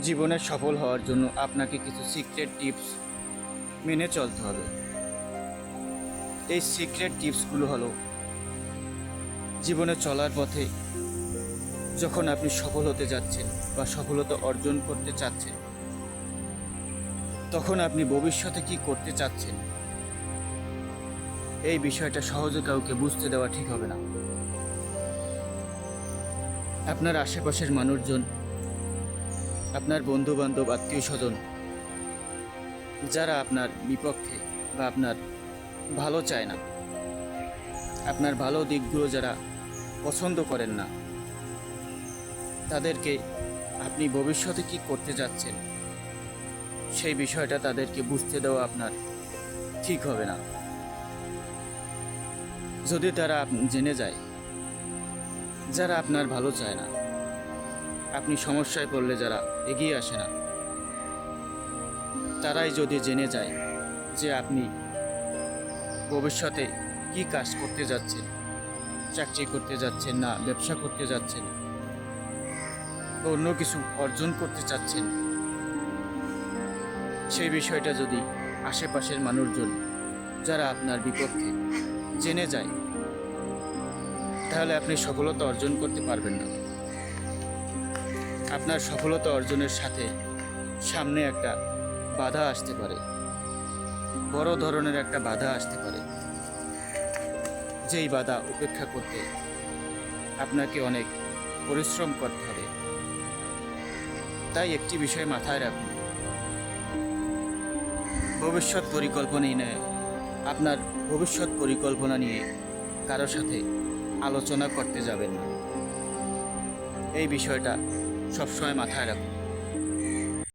জীবনে সফল হওয়ার জন্য আপনাকে কিছু সিক্রেট টিপস মেনে চলতে হবে। এই সিক্রেট টিপসগুলো হলো, জীবনে চলার পথে যখন আপনি সফল হতে যাচ্ছেন বা সফলতা অর্জন করতে চাচ্ছেন, তখন আপনি ভবিষ্যতে কি করতে চাচ্ছেন এই বিষয়টা সহজে কাউকে বুঝতে দেওয়া ঠিক হবে না। আপনার আশেপাশের মানুষজন, আপনার বন্ধুবান্ধব, আত্মীয় স্বজন যারা আপনার বিপক্ষে বা আপনার ভালো চায় না, আপনার ভালো দিকগুলো যারা পছন্দ করেন না, তাদেরকে আপনি ভবিষ্যতে কি করতে যাচ্ছেন সেই বিষয়টা তাদেরকে বুঝতে দেওয়া আপনার ঠিক হবে না। যদি তারা জেনে যায় যারা আপনার ভালো চায় না, আপনি সমস্যায় পড়লে যারা এগিয়ে আসে না, তারাই যদি জেনে যায় যে আপনি ভবিষ্যতে কি কাজ করতে যাচ্ছেন, চাকরি করতে যাচ্ছেন না ব্যবসা করতে যাচ্ছেন, অন্য কিছু অর্জন করতে চাচ্ছেন, সেই বিষয়টা যদি আশেপাশের মানুষজন যারা আপনার বিপক্ষে জেনে যায়, তাহলে আপনি সফলতা অর্জন করতে পারবেন না। আপনার সফলতা অর্জনের সাথে সামনে একটা বাধা আসতে পারে, বড় ধরনের একটা বাধা আসতে পারে, যেই বাধা উপেক্ষা করতে আপনাকে অনেক পরিশ্রম করতে হবে। তাই একটি বিষয় মাথায় রাখুন, ভবিষ্যৎ পরিকল্পনাই নয়, আপনার ভবিষ্যৎ পরিকল্পনা নিয়ে কারোর সাথে আলোচনা করতে যাবেন না। এই বিষয়টা সবসময় মাথায় রাখুন।